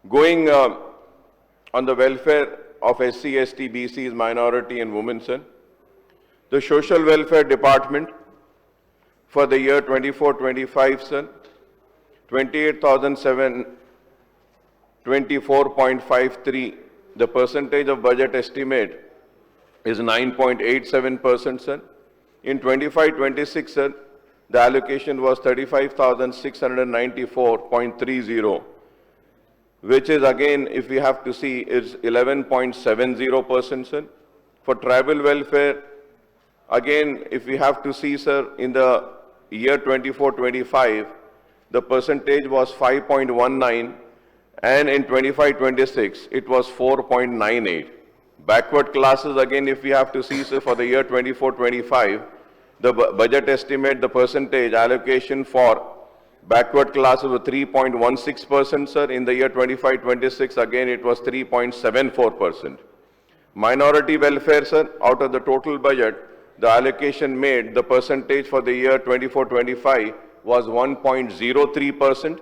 Going on the welfare of SC, ST, BCs, minority and women, sir. The Social Welfare Department for the year 24-25, sir, 28,724.53. The percentage of budget estimate is 9.87%, sir. In 25-26, sir, the allocation was 35,694.30, which is again, if we have to see, is 11.70%, sir. For tribal welfare, again, if we have to see, sir, in the year 24-25, the percentage was 5.19, and in 25-26, it was 4.98. Backward classes, again, if we have to see, sir, for the year 24-25, the budget estimate, the percentage allocation for backward classes was 3.16%, sir. In the year 25-26, again, it was 3.74%. Minority welfare, sir, out of the total budget, the allocation made, the percentage for the year 24-25 was 1.03%.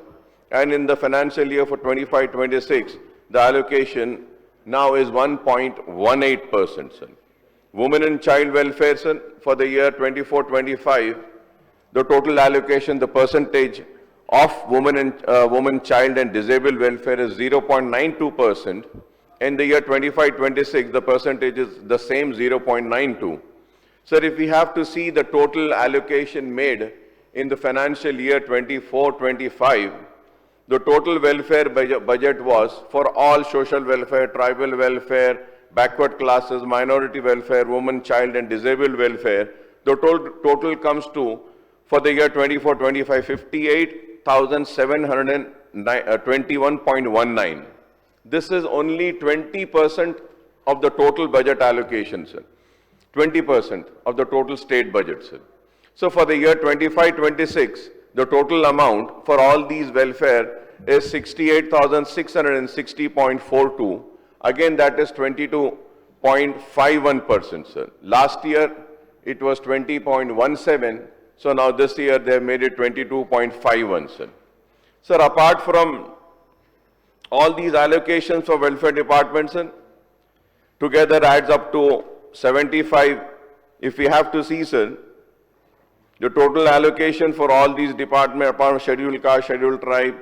And in the financial year for 25-26, the allocation now is 1.18%, sir. Women and child welfare, sir, for the year 24-25, the total allocation, the percentage of women, child and disabled welfare is 0.92%. In the year 25-26, the percentage is the same, 0.92. Sir, if we have to see the total allocation made in the financial year 24-25, the total welfare budget was for all social welfare, tribal welfare, backward classes, minority welfare, women, child and disabled welfare. The total comes to, for the year 24-25, 58,721.19. This is only 20% of the total budget allocation, sir. 20% of the total state budget, sir. So for the year 25-26, the total amount for all these welfare is 68,660.42. Again, that is 22.51%, sir. Last year, it was 20.17. So now this year, they have made it 22.51, sir. Sir, apart from all these allocations for welfare departments, sir, together adds up to 75. If we have to see, sir, the total allocation for all these departments, apart from scheduled caste, scheduled tribe,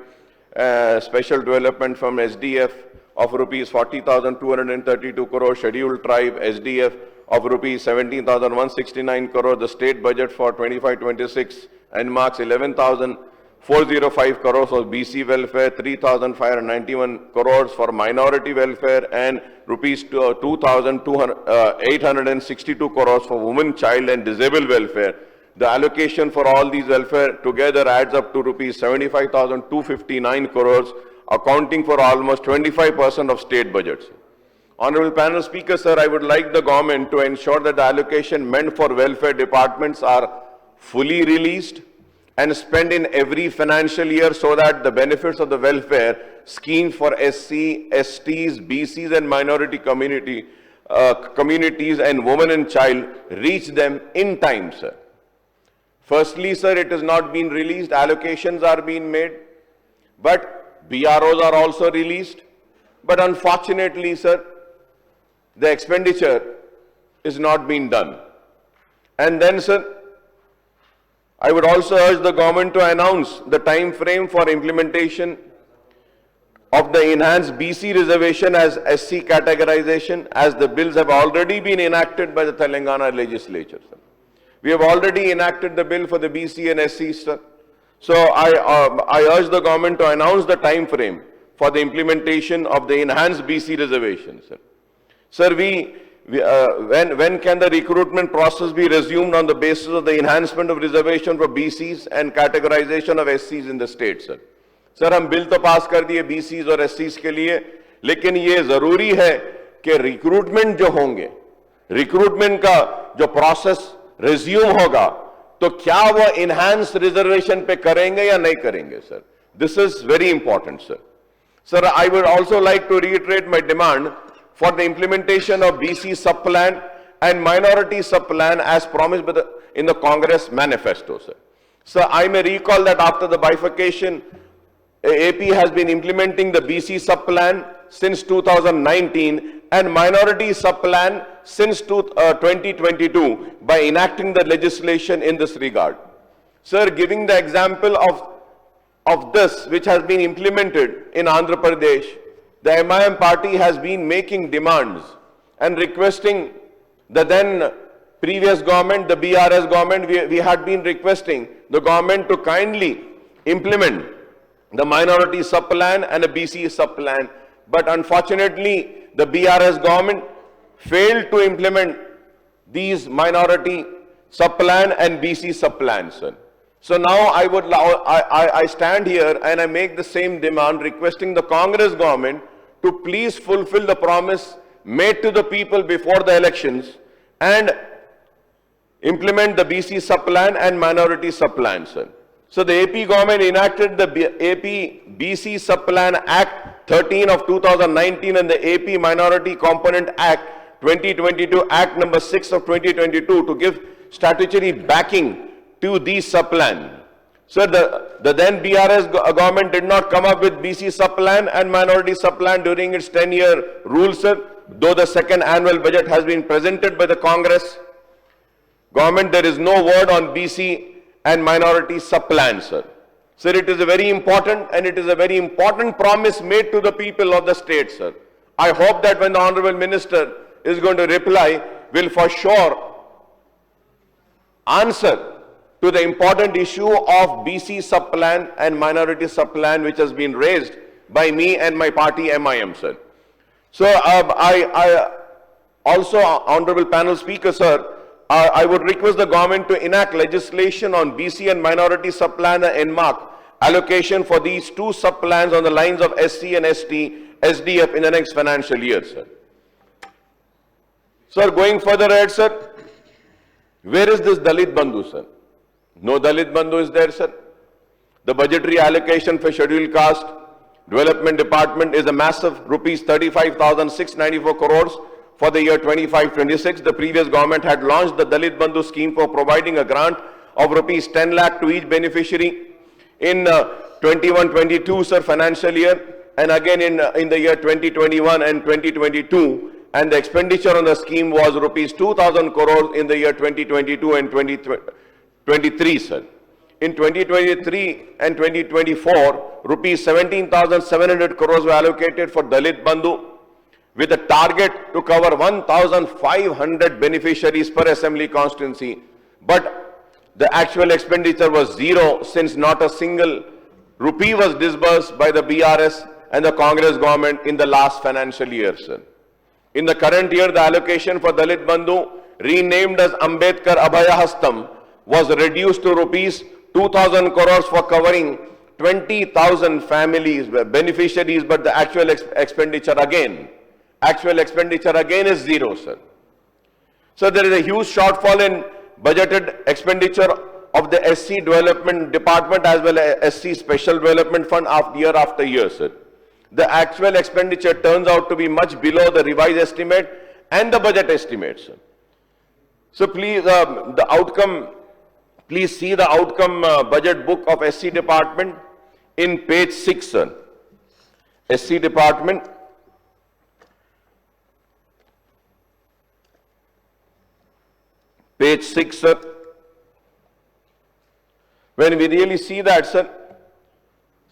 special development from SDF of rupees 40,232 crore, scheduled tribe SDF of rupees 17,169 crore, the state budget for 25-26 and marks 11,405 crores for BC welfare, 3,591 crores for minority welfare, and rupees 2,862 crores for women, child and disabled welfare. The allocation for all these welfare together adds up to rupees 75,259 crores, accounting for almost 25% of state budgets. Honorable panel speaker, sir, I would like the government to ensure that the allocation meant for welfare departments are fully released and spent in every financial year so that the benefits of the welfare schemes for SC, STs, BCs and minority communities and women and child reach them in time, sir. Firstly, sir, it has not been released. Allocations are being made, but BROs are also released. But unfortunately, sir, the expenditure is not being done. And then, sir, I would also urge the government to announce the time frame for implementation of the enhanced BC reservation as SC categorization, as the bills have already been enacted by the Telangana legislature, sir. We have already enacted the bill for the BC and SC, sir. So I urge the government to announce the time frame for the implementation of the enhanced BC reservation, sir. Sir, when can the recruitment process be resumed on the basis of the enhancement of reservation for BCs and categorization of SCs in the state, sir? Sir, हम bill तो पास कर दिए BCs और SCs के लिए, लेकिन ये जरूरी है कि रिक्रूटमेंट जो होंगे, रिक्रूटमेंट का जो प्रोसेस रिज्यूम होगा, तो क्या वो इनहैंस रिजर्वेशन पे करेंगे या नहीं करेंगे, sir? This is very important, sir. Sir, I would also like to reiterate my demand for the implementation of BC sub-plan and minority sub-plan as promised in the Congress manifesto, sir. Sir, I may recall that after the bifurcation AP has been implementing the BC sub-plan since 2019 and minority sub-plan since 2022 by enacting the legislation in this regard. Sir, giving the example of this which has been implemented in Andhra Pradesh, the MIM party has been making demands and requesting the then previous government, the BRS government, we had been requesting the government to kindly implement the minority sub-plan and a BC sub-plan. But unfortunately, the BRS government failed to implement these minority sub-plan and BC sub-plans, sir. So now I stand here and I make the same demand, requesting the Congress government to please fulfill the promise made to the people before the elections and implement the BC sub-plan and minority sub-plan, sir. So the AP government enacted the AP BC Sub-Plan Act 13 of 2019 and the AP Minority Component Act 2022 Act number 6 of 2022 to give statutory backing to these sub-plan. So the then BRS government did not come up with BC sub-plan and minority sub-plan during its 10-year rule, sir. Though the second annual budget has been presented by the Congress government, there is no word on BC and minority sub-plan, sir. Sir, it is a very important promise made to the people of the state, sir. I hope that when the Honorable Minister is going to reply, will for sure answer to the important issue of BC sub-plan and minority sub-plan which has been raised by me and my party MIM, sir. So I also, Honorable Panel Speaker, sir, I would request the government to enact legislation on BC and minority sub-plan and NMARC allocation for these two sub-plans on the lines of SC and ST, SDF in the next financial year, sir. Sir, going further ahead, sir, where is this Dalit Bandhu, sir? No Dalit Bandhu is there, sir. The budgetary allocation for scheduled caste development department is a massive rupees 35,694 crores. For the year 25-26, the previous government had launched the Dalit Bandhu scheme for providing a grant of rupees 10 lakh to each beneficiary in 21-22, sir, financial year, and again in the year 2021 and 2022, and the expenditure on the scheme was rupees 2,000 crores in the year 2022 and 2023, sir. In 2023 and 2024, rupees 17,700 crores were allocated for Dalit Bandhu, with a target to cover 1,500 beneficiaries per assembly constituency. But the actual expenditure was zero, since not a single rupee was disbursed by the BRS and the Congress government in the last financial year, sir. In the current year, the allocation for Dalit Bandhu, renamed as Ambedkar Abhaya Hastam, was reduced to rupees 2,000 crores for covering 20,000 families, beneficiaries, but the actual expenditure again is zero, sir. So there is a huge shortfall in budgeted expenditure of the SC Development Department as well as SC Special Development Fund year after year, sir. The actual expenditure turns out to be much below the revised estimate and the budget estimate, sir. So please, please see the outcome budget book of SC Department in page 6, sir. SC Department, page 6, sir. When we really see that, sir,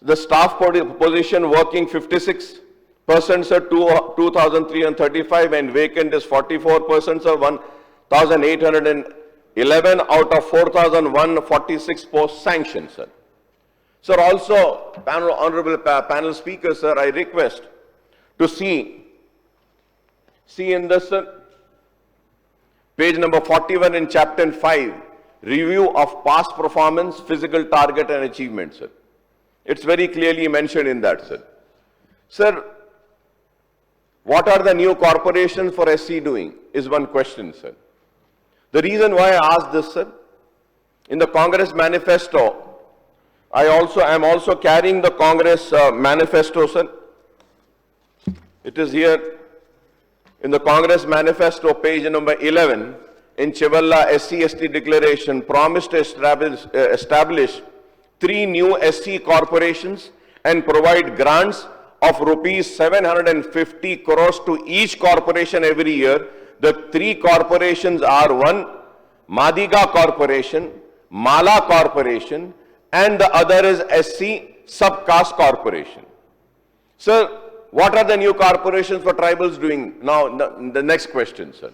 the staff position working 56%, sir, 2,335, and vacant is 44%, sir, 1,811 out of 4,146 posts sanctioned, sir. Sir, also, Honorable Panel Speaker, sir, I request to see in this, sir, page number 41 in chapter 5, review of past performance, physical target and achievement, sir. It's very clearly mentioned in that, sir. Sir, what are the new corporations for SC doing is one question, sir. The reason why I ask this, sir, in the Congress manifesto, I am also carrying the Congress manifesto, sir. It is here in the Congress manifesto, page number 11, in Chevalla SC/ST declaration, promised to establish 3 new SC corporations and provide grants of rupees 750 crores to each corporation every year. The three corporations are one, Madiga Corporation, Mala Corporation, and the other is SC Subcaste Corporation. Sir, what are the new corporations for tribals doing? Now, the next question, sir.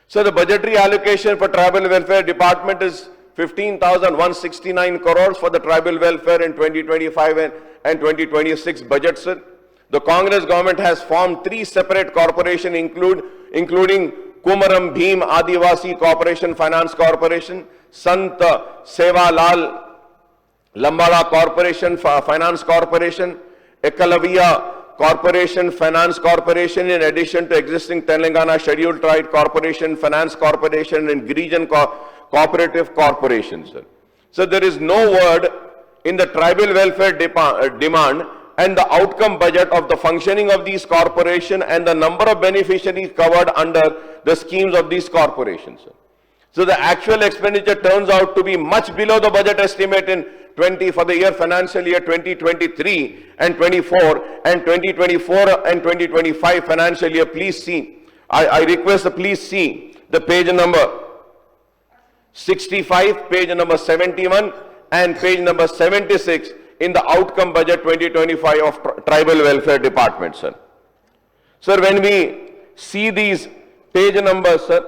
So the budgetary allocation for Tribal Welfare Department is 15,169 crores for the tribal welfare in 2025 and 2026 budget, sir. The Congress government has formed three separate corporations, including Kumaram Bhim Adivasi Corporation Finance Corporation, Sant Seva Lal Lambada Corporation Finance Corporation, Ekalaviya Corporation Finance Corporation, in addition to existing Telangana Scheduled Tribe Corporation Finance Corporation and Girijan Cooperative Corporation, sir. So there is no word in the tribal welfare demand and the outcome budget of the functioning of these corporations and the number of beneficiaries covered under the schemes of these corporations, sir. So the actual expenditure turns out to be much below the budget estimate in for the year financial year 2023 and 24 and 2024 and 2025 financial year. Please see, I request please see the page number 65, page number 71 and page number 76 in the outcome budget 2025 of Tribal Welfare Department, sir. Sir, when we see these page numbers, sir,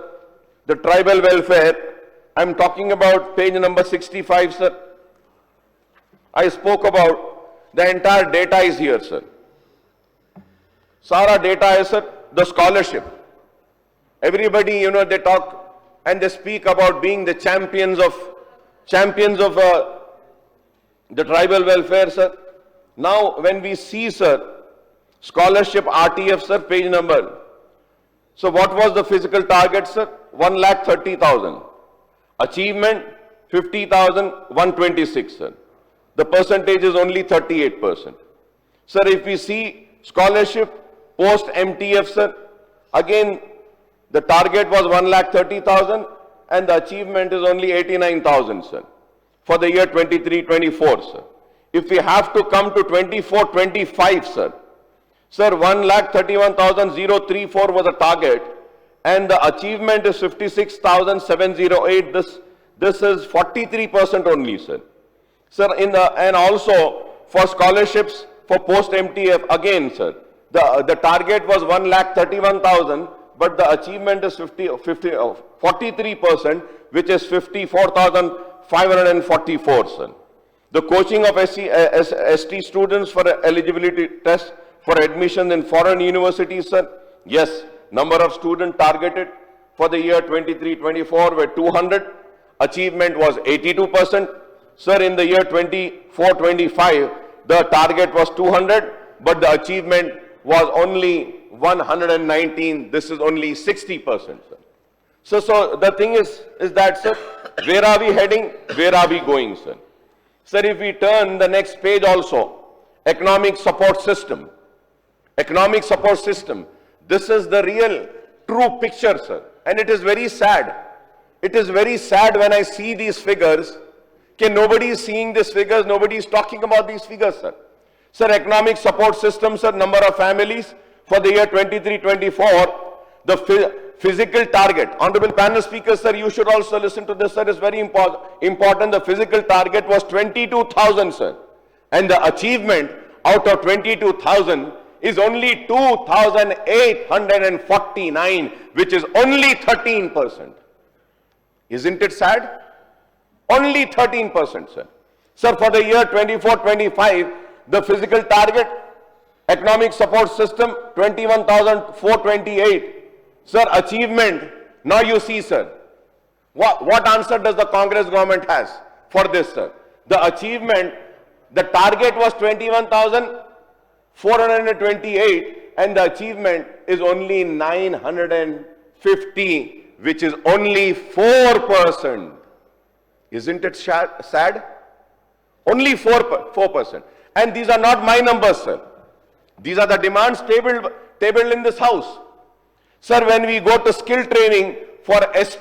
the tribal welfare, I'm talking about page number 65, sir. I spoke about the entire data is here, sir. Sara data is, sir, the scholarship. Everybody, you know, they talk and they speak about being the champions of the tribal welfare, sir. Now, when we see, sir, scholarship RTF, sir, page number. So what was the physical target, sir? 1,30,000. Achievement, 50,126, sir. The percentage is only 38%. Sir, if we see scholarship post MTF, sir, again, the target was 1,30,000 and the achievement is only 89,000, sir, for the year 23-24, sir. If we have to come to 24-25, sir, 1,31,034 was the target and the achievement is 56,708. This is 43% only, sir. Sir, and also for scholarships for post MTF, again, sir, the target was 1,31,000, but the achievement is 43%, which is 54,544, sir. The coaching of ST students for eligibility test for admission in foreign universities, sir. Yes, number of students targeted for the year 23-24 were 200. Achievement was 82%. Sir, in the year 24-25, the target was 200, but the achievement was only 119. This is only 60%, sir. So the thing is that, sir, where are we heading? Where are we going, sir? Sir, if we turn the next page also, economic support system. Economic support system. This is the real, true picture, sir. And it is very sad. It is very sad when I see these figures. Okay, nobody is seeing these figures. Nobody is talking about these figures, sir. Sir, economic support system, sir, number of families for the year 23-24, the physical target. Honorable panel speakers, sir, you should also listen to this, sir. It's very important. The physical target was 22,000, sir. And the achievement out of 22,000 is only 2,849, which is only 13%. Isn't it sad? Only 13%, sir. Sir, for the year 24-25, the physical target, economic support system, 21,428. Sir, achievement, now you see, sir. What answer does the Congress government has for this, sir? The achievement, the target was 21,428 and the achievement is only 950, which is only 4%. Isn't it sad? Only 4%. And these are not my numbers, sir. These are the demands tabled in this house. Sir, when we go to skill training for ST